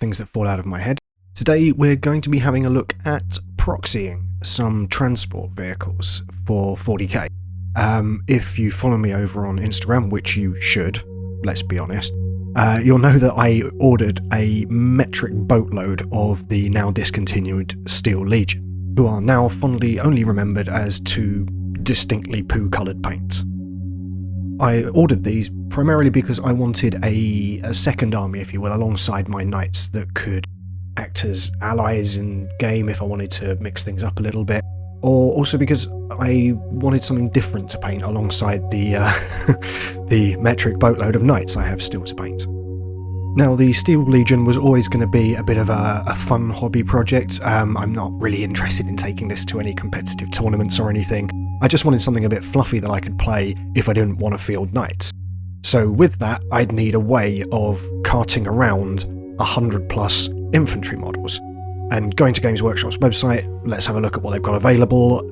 things that fall out of my head. Today we're going to be having a look at proxying some transport vehicles for 40k. If you follow me over on Instagram, which you should, let's be honest, you'll know that I ordered a metric boatload of the now discontinued Steel Legion, who are now fondly only remembered as two distinctly poo-coloured paints. I ordered these primarily because I wanted a second army, if you will, alongside my knights that could act as allies in game if I wanted to mix things up a little bit, or also because I wanted something different to paint alongside the the metric boatload of knights I have still to paint. Now, the Steel Legion was always going to be a bit of a fun hobby project. I'm not really interested in taking this to any competitive tournaments or anything. I just wanted something a bit fluffy that I could play if I didn't want to field knights. So with that, I'd need a way of carting around 100 plus infantry models. And going to Games Workshop's website, let's have a look at what they've got available.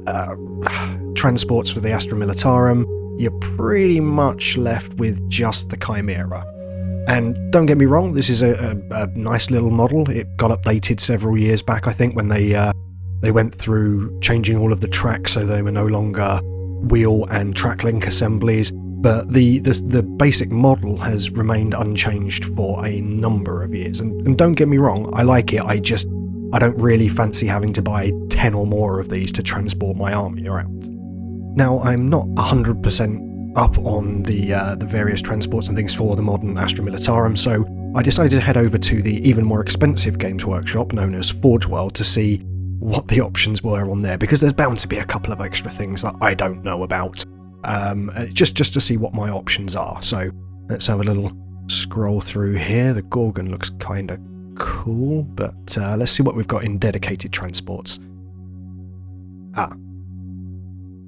Transports for the Astra Militarum, you're pretty much left with just the Chimera. And don't get me wrong, this is a nice little model. It got updated several years back, I think, when they went through changing all of the tracks so they were no longer wheel and track link assemblies. But the basic model has remained unchanged for a number of years. And don't get me wrong, I like it. I don't really fancy having to buy 10 or more of these to transport my army around. Now, I'm not 100% up on the various transports and things for the modern Astra Militarum, so I decided to head over to the even more expensive Games Workshop known as Forge World to see what the options were on there, because there's bound to be a couple of extra things that I don't know about, just to see what my options are. So let's have a little scroll through here. The Gorgon looks kind of cool, but let's see what we've got in dedicated transports.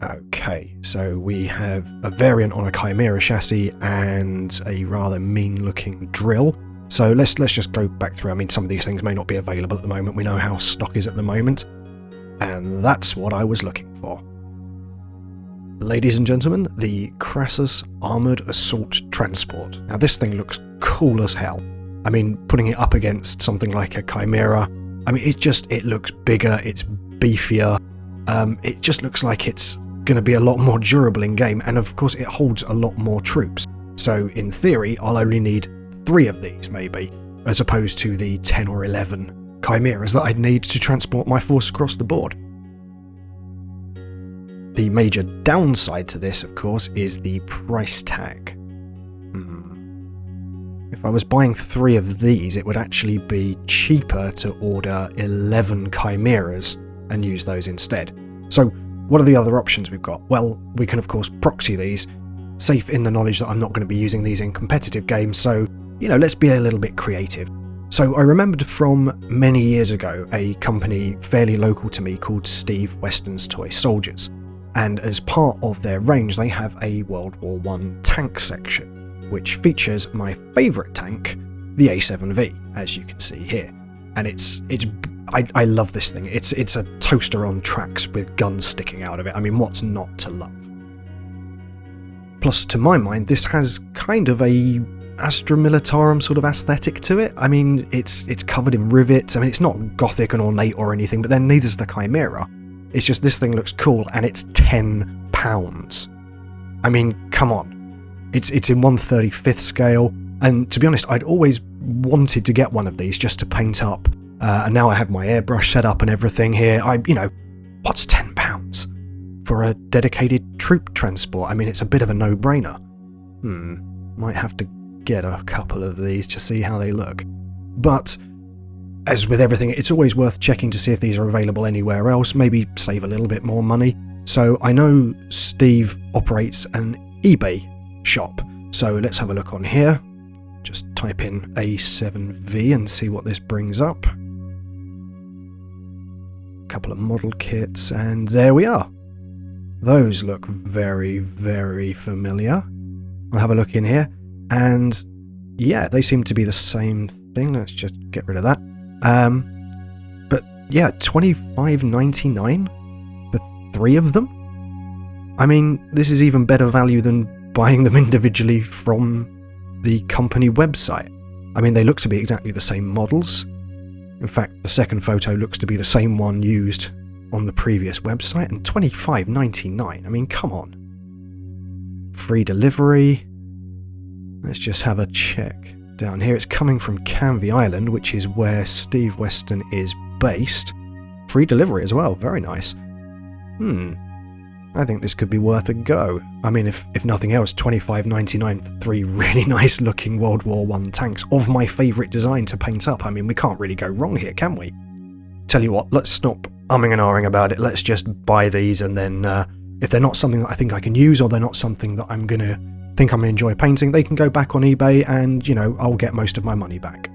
Okay, so we have a variant on a Chimera chassis and a rather mean-looking drill. So let's just go back through. I mean, some of these things may not be available at the moment. We know how stock is at the moment, and that's what I was looking for. Ladies and gentlemen, the Crassus Armoured Assault Transport. Now, this thing looks cool as hell. I mean, putting it up against something like a Chimera, I mean, it looks bigger, it's beefier. It just looks like it's going to be a lot more durable in game, and of course it holds a lot more troops. So in theory, I'll only need 3 of these maybe, as opposed to the 10 or 11 Chimeras that I'd need to transport my force across the board. The major downside to this, of course, is the price tag. If I was buying 3 of these, it would actually be cheaper to order 11 Chimeras and use those instead. So what are the other options we've got? Well, we can of course proxy these, safe in the knowledge that I'm not going to be using these in competitive games, so, you know, let's be a little bit creative. So I remembered from many years ago a company fairly local to me called Steve Weston's Toy Soldiers, and as part of their range they have a World War I tank section, which features my favourite tank, the A7V, as you can see here. And I love this thing. It's a toaster on tracks with guns sticking out of it. I mean, what's not to love? Plus, to my mind, this has kind of a Astra Militarum sort of aesthetic to it. I mean, it's covered in rivets. I mean, it's not gothic and ornate or anything, but then neither's the Chimera. It's just this thing looks cool, and it's £10. I mean, come on. It's in 1/35th scale, and to be honest, I'd always wanted to get one of these just to paint up. And now I have my airbrush set up and everything here. What's £10 for a dedicated troop transport? I mean, it's a bit of a no-brainer. Might have to get a couple of these to see how they look. But as with everything, it's always worth checking to see if these are available anywhere else, maybe save a little bit more money. So I know Steve operates an eBay shop, so let's have a look on here. Just type in A7V and see what this brings up. Couple of model kits, and there we are. Those look very, very familiar. I'll have a look in here, and yeah, they seem to be the same thing. Let's just get rid of that. But yeah, $25.99 for 3 of them. I mean, this is even better value than buying them individually from the company website. I mean, they look to be exactly the same models. In fact, the second photo looks to be the same one used on the previous website, and $25.99. I mean, come on. Free delivery. Let's just have a check down here. It's coming from Canvey Island, which is where Steve Weston is based. Free delivery as well, very nice. I think this could be worth a go. I mean, if nothing else, $25.99 for 3 really nice looking World War I tanks of my favourite design to paint up. I mean, we can't really go wrong here, can we? Tell you what, let's stop umming and ahhing about it. Let's just buy these, and then if they're not something that I think I can use, or they're not something that I'm going to enjoy painting, they can go back on eBay and, you know, I'll get most of my money back.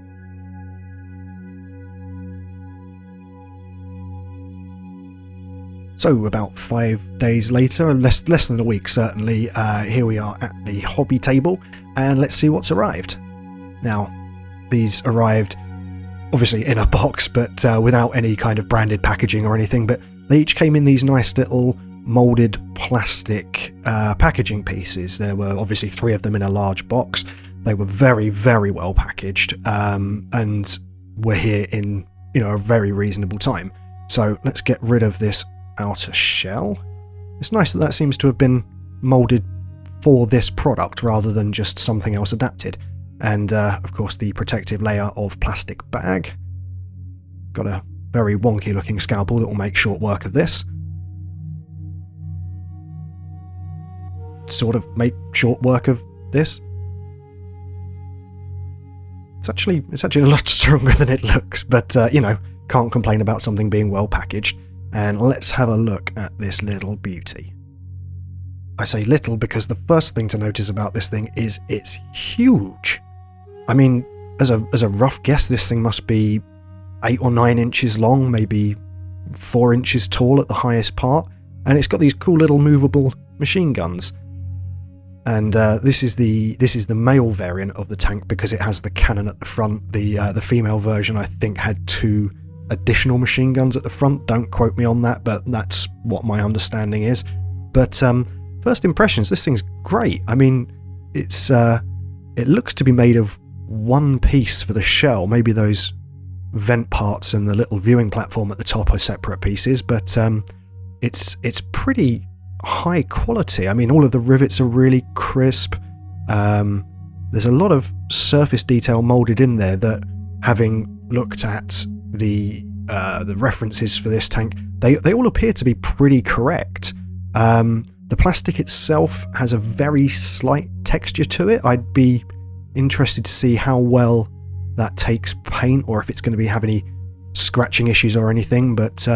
So about 5 days later, less than a week certainly, here we are at the hobby table, and let's see what's arrived. Now, these arrived obviously in a box, but without any kind of branded packaging or anything, but they each came in these nice little moulded plastic packaging pieces. There were obviously 3 of them in a large box. They were very, very well packaged, and were here in, you know, a very reasonable time. So let's get rid of this outer shell. It's nice that that seems to have been moulded for this product rather than just something else adapted. And of course the protective layer of plastic bag. Got a very wonky looking scalpel that will make short work of this. Sort of make short work of this. It's actually a lot stronger than it looks, but you know, can't complain about something being well packaged. And let's have a look at this little beauty. I say little because the first thing to notice about this thing is it's huge. I mean, as a rough guess, this thing must be 8 or 9 inches long, maybe 4 inches tall at the highest part, and it's got these cool little movable machine guns. And this is the male variant of the tank because it has the cannon at the front. The female version, I think, had 2 additional machine guns at the front. Don't quote me on that, but that's what my understanding is. But first impressions, this thing's great. I mean, it looks to be made of one piece for the shell. Maybe those vent parts and the little viewing platform at the top are separate pieces, but it's pretty high quality. I mean, all of the rivets are really crisp. There's a lot of surface detail molded in there that, having looked at the references for this tank, they all appear to be pretty correct. The plastic itself has a very slight texture to it. I'd be interested to see how well that takes paint, or if it's going to have any scratching issues or anything. But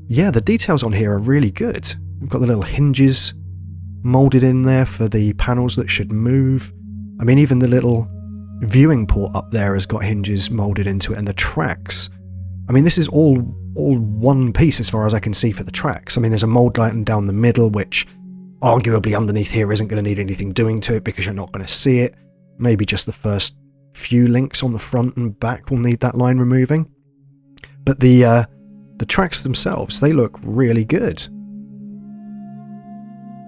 yeah, the details on here are really good. We've got the little hinges molded in there for the panels that should move. I mean, even the little viewing port up there has got hinges molded into it, and the tracks. I mean, this is all one piece as far as I can see for the tracks. I mean, there's a mold line down the middle, which arguably underneath here isn't going to need anything doing to it because you're not going to see it. Maybe just the first few links on the front and back will need that line removing. But the tracks themselves, they look really good.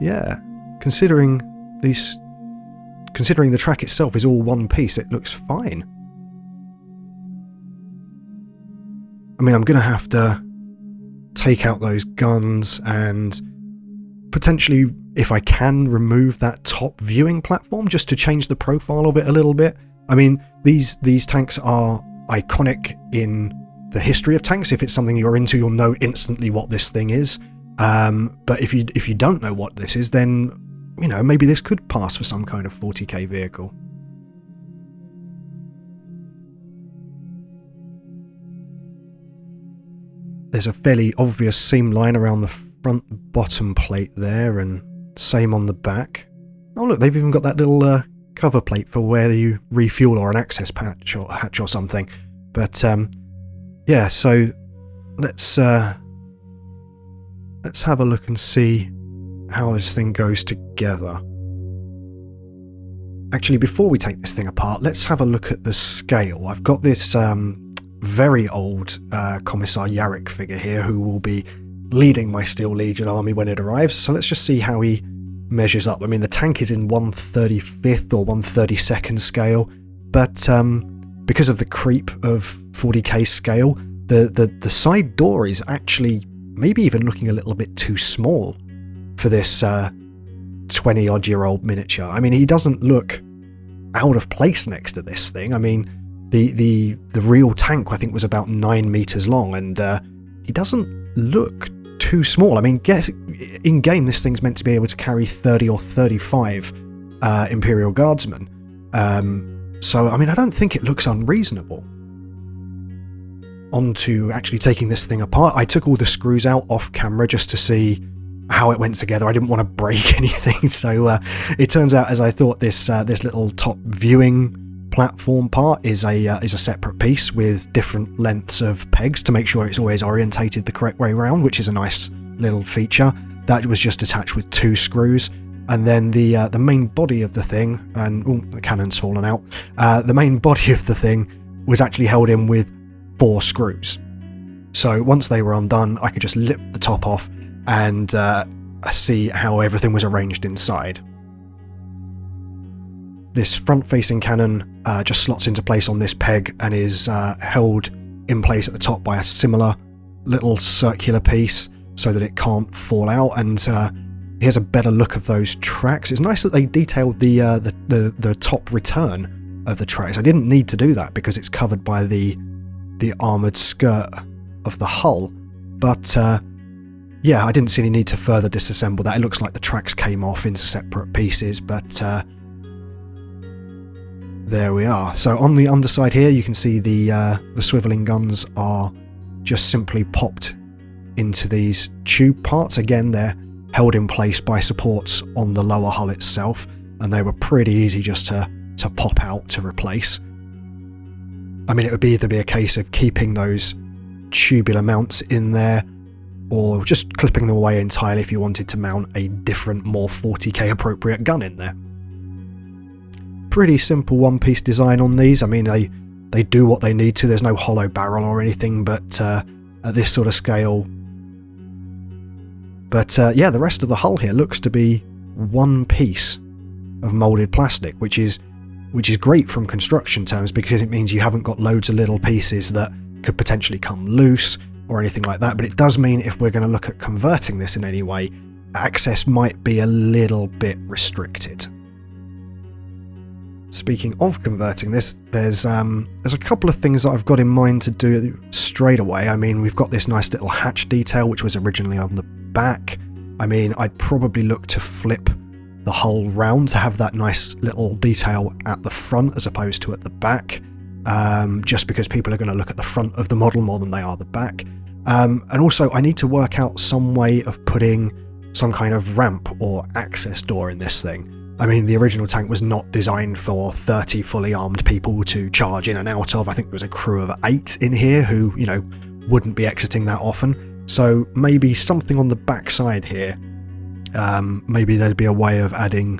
Yeah, considering the track itself is all one piece, it looks fine. I mean, I'm going to have to take out those guns and potentially, if I can, remove that top viewing platform just to change the profile of it a little bit. I mean, these tanks are iconic in the history of tanks. If it's something you're into, you'll know instantly what this thing is. But if you don't know what this is, then, you know, maybe this could pass for some kind of 40k vehicle. There's a fairly obvious seam line around the front bottom plate there, and same on the back. Oh look, they've even got that little cover plate for where you refuel, or an access hatch or something. But yeah, so let's have a look and see how this thing goes together. Actually, before we take this thing apart, let's have a look at the scale. I've got this very old Commissar Yarrick figure here, who will be leading my Steel Legion army when it arrives. So let's just see how he measures up. I mean, the tank is in 1/35th or 1/32nd scale, but because of the creep of 40k scale, the side door is actually maybe even looking a little bit too small for this 20-odd-year-old miniature. I mean, he doesn't look out of place next to this thing. I mean, the real tank I think was about 9 meters long, and he doesn't look too small. I mean, in game this thing's meant to be able to carry 30 or 35 Imperial Guardsmen. So I mean, I don't think it looks unreasonable. On to actually taking this thing apart. I took all the screws out off camera just to see how it went together. I didn't want to break anything, so it turns out, as I thought, this little top viewing platform part is a separate piece with different lengths of pegs to make sure it's always orientated the correct way around, which is a nice little feature. That was just attached with 2 screws, and then the main body of the thing, and the cannon's fallen out. The main body of the thing was actually held in with 4 screws. So once they were undone, I could just lift the top off and see how everything was arranged inside. This front-facing cannon just slots into place on this peg and is held in place at the top by a similar little circular piece so that it can't fall out. And here's a better look of those tracks. It's nice that they detailed the top return of the tracks. I didn't need to do that because it's covered by the armoured skirt of the hull, but yeah, I didn't see any need to further disassemble that. It looks like the tracks came off into separate pieces, but there we are. So on the underside here, you can see the swivelling guns are just simply popped into these tube parts. Again, they're held in place by supports on the lower hull itself, and they were pretty easy just to pop out to replace. I mean, it would either be a case of keeping those tubular mounts in there, or just clipping them away entirely if you wanted to mount a different, more 40k appropriate gun in there. Pretty simple one-piece design on these. I mean, they do what they need to. There's no hollow barrel or anything, but at this sort of scale. But yeah, the rest of the hull here looks to be one piece of moulded plastic, which is great from construction terms, because it means you haven't got loads of little pieces that could potentially come loose or anything like that. But it does mean if we're going to look at converting this in any way, access might be a little bit restricted. Speaking of converting this, there's a couple of things that I've got in mind to do straight away. I mean, we've got this nice little hatch detail, which was originally on the back. I mean, I'd probably look to flip the hull round to have that nice little detail at the front as opposed to at the back, just because people are going to look at the front of the model more than they are the back. And also, I need to work out some way of putting some kind of ramp or access door in this thing. I mean, the original tank was not designed for 30 fully armed people to charge in and out of. I think there was a crew of 8 in here who, you know, wouldn't be exiting that often. So maybe something on the back side here. Maybe there'd be a way of adding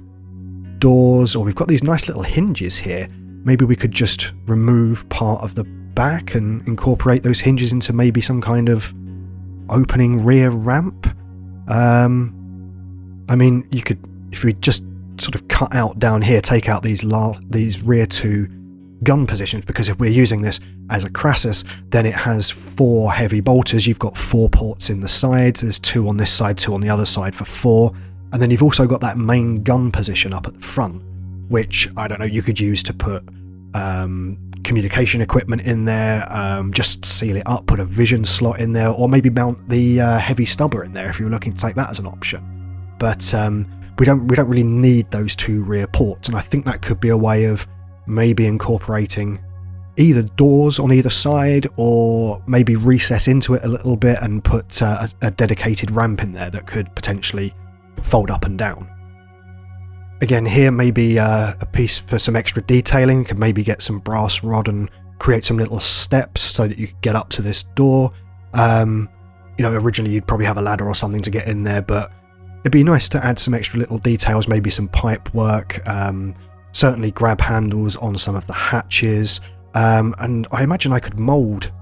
doors, or we've got these nice little hinges here. Maybe we could just remove part of the back and incorporate those hinges into maybe some kind of opening rear ramp. I mean, you could, if we just sort of cut out down here, take out these rear 2 gun positions, because if we're using this as a Crassus, then it has 4 heavy bolters. You've got 4 ports in the sides, there's 2 on this side, 2 on the other side for 4, and then you've also got that main gun position up at the front, which, I don't know, you could use to put communication equipment in there, just seal it up, put a vision slot in there, or maybe mount the heavy stubber in there if you were looking to take that as an option. But we don't really need those 2 rear ports, and I think that could be a way of maybe incorporating either doors on either side, or maybe recess into it a little bit and put a dedicated ramp in there that could potentially fold up and down. Again, here maybe a piece for some extra detailing. You could maybe get some brass rod and create some little steps so that you could get up to this door. You know, originally you'd probably have a ladder or something to get in there, but it'd be nice to add some extra little details, maybe some pipe work, certainly grab handles on some of the hatches, and I imagine I could mould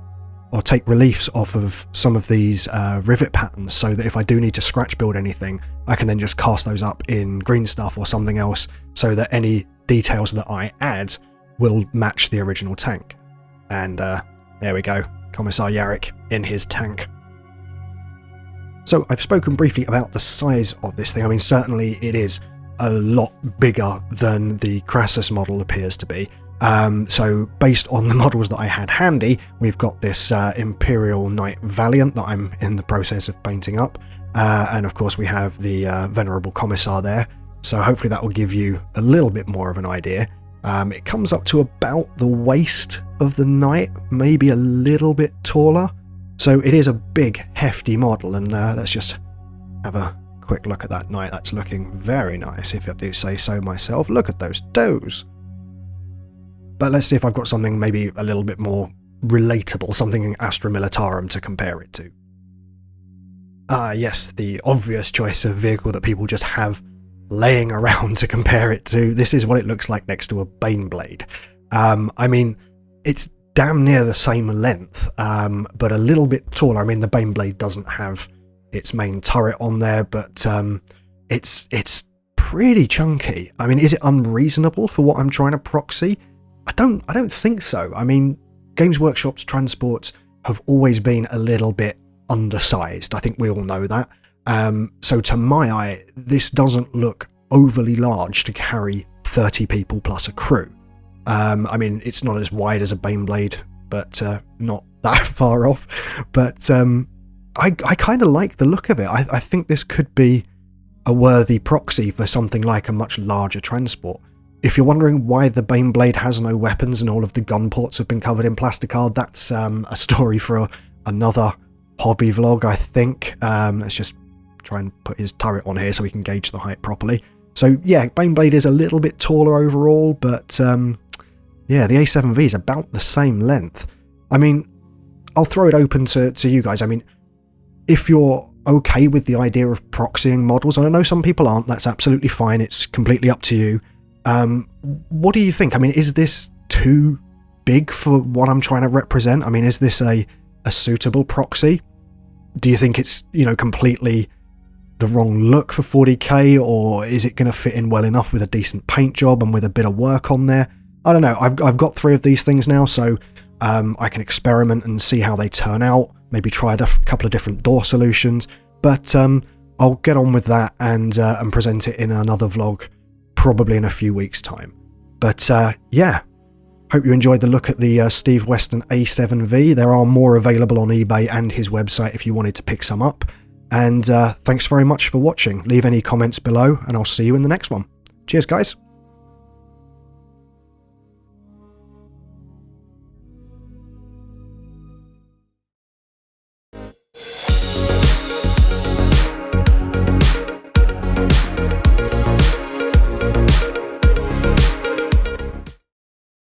or take reliefs off of some of these rivet patterns, so that if I do need to scratch build anything, I can then just cast those up in green stuff or something else, so that any details that I add will match the original tank. And there we go, Commissar Yarrick in his tank. So I've spoken briefly about the size of this thing. I mean, certainly it is a lot bigger than the Crassus model appears to be. So based on the models that I had handy, we've got this Imperial Knight Valiant that I'm in the process of painting up. And of course we have the Venerable Commissar there. So hopefully that will give you a little bit more of an idea. It comes up to about the waist of the Knight, maybe a little bit taller. So it is a big, hefty model, and let's just have a quick look at that Knight. That's looking very nice, if I do say so myself. Look at those toes! But let's see if I've got something maybe a little bit more relatable, something in Astra Militarum to compare it to. Yes, the obvious choice of vehicle that people just have laying around to compare it to. This is what it looks like next to a Baneblade. I mean, it's damn near the same length, but a little bit taller. I mean, the Baneblade doesn't have its main turret on there, but it's pretty chunky. I mean, is it unreasonable for what I'm trying to proxy? I don't think so. I mean, Games Workshop's transports have always been a little bit undersized. I think we all know that. So to my eye, this doesn't look overly large to carry 30 people plus a crew. I mean, it's not as wide as a Baneblade, but not that far off. But I kind of like the look of it. I think this could be a worthy proxy for something like a much larger transport. If you're wondering why the Baneblade has no weapons and all of the gun ports have been covered in plasticard, that's a story for another hobby vlog, I think. Let's just try and put his turret on here so we can gauge the height properly. So yeah, Baneblade is a little bit taller overall, but yeah, the A7V is about the same length. I mean, I'll throw it open to you guys. I mean, if you're okay with the idea of proxying models, and I know some people aren't, that's absolutely fine, it's completely up to you. What do you think? I mean, is this too big for what I'm trying to represent? I mean, is this a suitable proxy? Do you think it's, you know, completely the wrong look for 40k, or is it going to fit in well enough with a decent paint job and with a bit of work on there? I don't know. I've got 3 of these things now, so I can experiment and see how they turn out, maybe try a couple of different door solutions, but I'll get on with that and present it in another vlog, probably in a few weeks' time. But yeah, hope you enjoyed the look at the Steve Weston A7V. There are more available on eBay and his website if you wanted to pick some up. And thanks very much for watching. Leave any comments below, and I'll see you in the next one. Cheers, guys.